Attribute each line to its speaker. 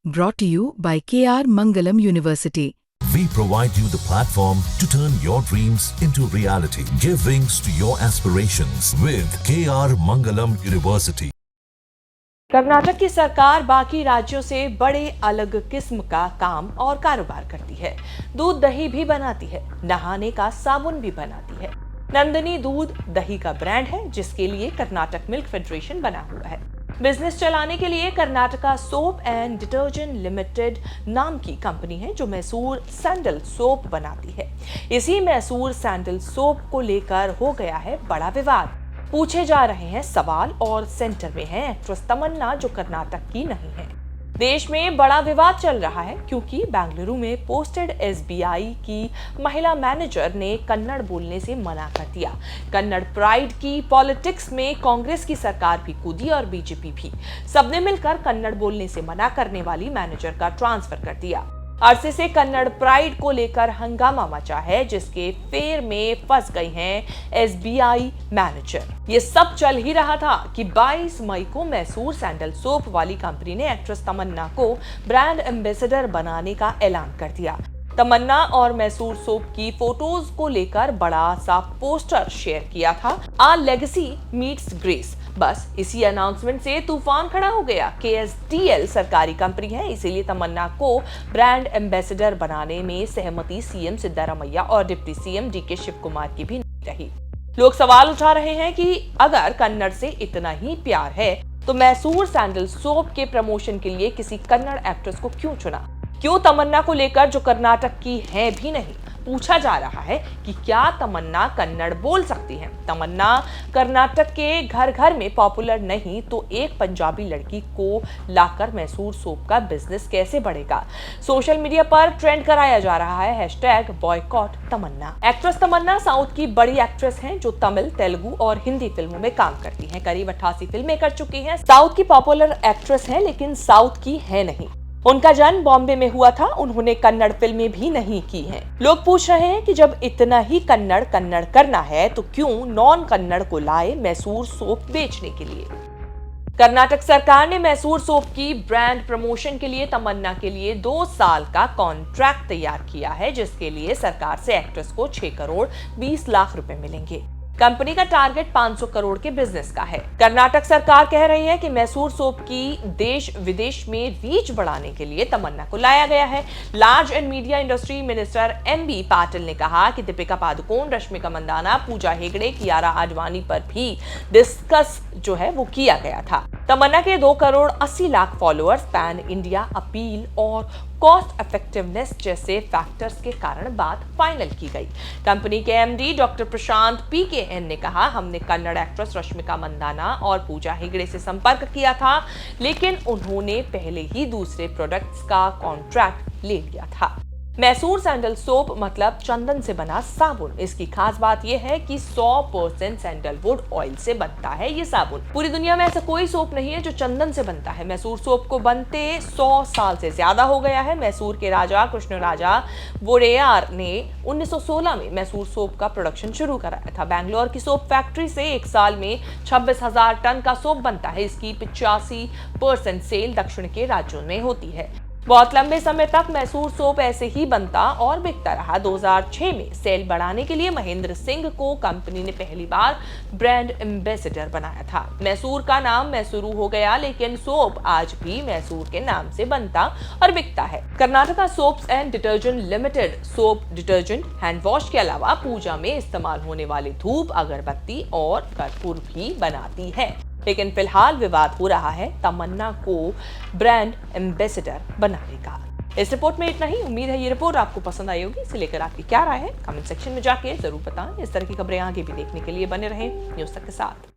Speaker 1: Brought to you by KR Mangalam University.
Speaker 2: We provide you the platform to turn your dreams into reality. Give wings to your aspirations with KR Mangalam University.
Speaker 3: Karnataka की सरकार बाकी राज्यों से बड़े अलग किस्म का काम और कारोबार करती है। दूध दही भी बनाती है, नहाने का साबुन भी बनाती है। नंदिनी दूध दही का ब्रांड है, जिसके लिए कर्नाटक मिल्क फेडरेशन बना हुआ है। बिजनेस चलाने के लिए Karnataka soap and detergent limited नाम की कंपनी है, जो मैसूर सैंडल सोप बनाती है। इसी मैसूर सैंडल सोप को लेकर हो गया है बड़ा विवाद। पूछे जा रहे हैं सवाल और सेंटर में है एक्ट्रेस तमन्ना, जो कर्नाटक की नहीं है। देश में बड़ा विवाद चल रहा है क्योंकि बेंगलुरु में पोस्टेड एसबीआई की महिला मैनेजर ने कन्नड़ बोलने से मना कर दिया। कन्नड़ प्राइड की पॉलिटिक्स में कांग्रेस की सरकार भी कूदी और बीजेपी भी। सबने मिलकर कन्नड़ बोलने से मना करने वाली मैनेजर का ट्रांसफर कर दिया। अरसे से कन्नड़ प्राइड को लेकर हंगामा मचा है, जिसके फेर में फंस गई हैं एसबीआई मैनेजर। ये सब चल ही रहा था कि 22 मई को मैसूर सैंडल सोप वाली कंपनी ने एक्ट्रेस तमन्ना को ब्रांड एम्बेसडर बनाने का ऐलान कर दिया। तमन्ना और मैसूर सोप की फोटोज को लेकर बड़ा सा पोस्टर शेयर किया था, आ लेगेसी मीट्स ग्रेस। बस इसी अनाउंसमेंट से तूफान खड़ा हो गया। केएसटीएल सरकारी कंपनी है, इसीलिए तमन्ना को ब्रांड एम्बेसडर बनाने में सहमति सीएम सिद्धारमैया और deputy CM DK Shiv Kumar की भी नहीं रही। लोग सवाल उठा रहे हैं कि अगर कन्नड़ से इतना ही प्यार है तो मैसूर सैंडल सोप के प्रमोशन के लिए किसी कन्नड़ एक्ट्रेस को क्यों चुना? क्यों तमन्ना को लेकर, जो कर्नाटक की है भी नहीं? पूछा जा रहा है कि क्या तमन्ना कन्नड़ बोल सकती हैं? तमन्ना कर्नाटक के घर घर में पॉपुलर नहीं तो एक पंजाबी लड़की को लाकर मैसूर सोप का बिजनेस कैसे बढ़ेगा? सोशल मीडिया पर ट्रेंड कराया जा रहा है #बॉयकॉट तमन्ना। एक्ट्रेस तमन्ना साउथ की बड़ी एक्ट्रेस हैं, जो तमिल, तेलुगु और हिंदी फिल्मों में काम करती हैं। करीब 88 फिल्में कर चुकी हैं। साउथ की पॉपुलर एक्ट्रेस हैं, लेकिन साउथ की है नहीं। उनका जन्म बॉम्बे में हुआ था, उन्होंने कन्नड़ फिल्में भी नहीं की हैं। लोग पूछ रहे हैं कि जब इतना ही कन्नड़ करना है तो क्यों नॉन कन्नड़ को लाए मैसूर सोप बेचने के लिए? कर्नाटक सरकार ने मैसूर सोप की ब्रांड प्रमोशन के लिए तमन्ना के लिए 2 साल का कॉन्ट्रैक्ट तैयार किया है, जिसके लिए सरकार से एक्ट्रेस को 6 करोड़ 20 लाख रुपए मिलेंगे। कंपनी का टारगेट 500 करोड़ के बिजनेस का है। कर्नाटक सरकार कह रही है कि मैसूर सोप की देश विदेश में रीच बढ़ाने के लिए तमन्ना को लाया गया है। Large and media industry minister MB Patil ने कहा कि दीपिका पादुकोण, रश्मिका मंदाना, पूजा हेगड़े, कियारा आडवाणी पर भी डिस्कस जो है वो किया गया था। तमन्ना के 2 crore 80 lakh followers, pan India appeal और कॉस्ट इफेक्टिवनेस जैसे फैक्टर्स के कारण बात फाइनल की गई। कंपनी के एमडी डॉक्टर प्रशांत पीकेएन ने कहा, हमने कन्नड़ एक्ट्रेस रश्मिका मंदाना और पूजा हेगड़े से संपर्क किया था, लेकिन उन्होंने पहले ही दूसरे प्रोडक्ट्स का कॉन्ट्रैक्ट ले लिया था। मैसूर सैंडल सोप मतलब चंदन से बना साबुन। इसकी खास बात यह है कि 100% सैंडलवुड ऑयल से बनता है ये साबुन। पूरी दुनिया में ऐसा कोई सोप नहीं है जो चंदन से बनता है। मैसूर सोप को बनते 100 साल से ज्यादा हो गया है। मैसूर के राजा कृष्णराजा वोडेयार ने 1916 में मैसूर सोप का प्रोडक्शन शुरू कराया था। बैंगलोर की सोप फैक्ट्री से एक साल में 26,000 टन का सोप बनता है। इसकी 85% सेल दक्षिण के राज्यों में होती है। बहुत लंबे समय तक मैसूर सोप ऐसे ही बनता और बिकता रहा। 2006 में सेल बढ़ाने के लिए महेंद्र सिंह को कंपनी ने पहली बार ब्रांड एम्बेसडर बनाया था। मैसूर का नाम मैसूरू हो गया, लेकिन सोप आज भी मैसूर के नाम से बनता और बिकता है। Karnataka soaps and detergent limited soap, detergent, hand wash के अलावा पूजा में इस्तेमाल होने वाले धूप, अगरबत्ती और कर्पूर भी बनाती है। लेकिन फिलहाल विवाद हो रहा है तमन्ना को ब्रांड एम्बेसडर बनाने का। इस रिपोर्ट में इतना ही। उम्मीद है ये रिपोर्ट आपको पसंद आई होगी। इसे लेकर आपकी क्या राय है, कमेंट सेक्शन में जाके जरूर बताएं। इस तरह की खबरें आगे भी देखने के लिए बने रहें न्यूज़ तक के साथ।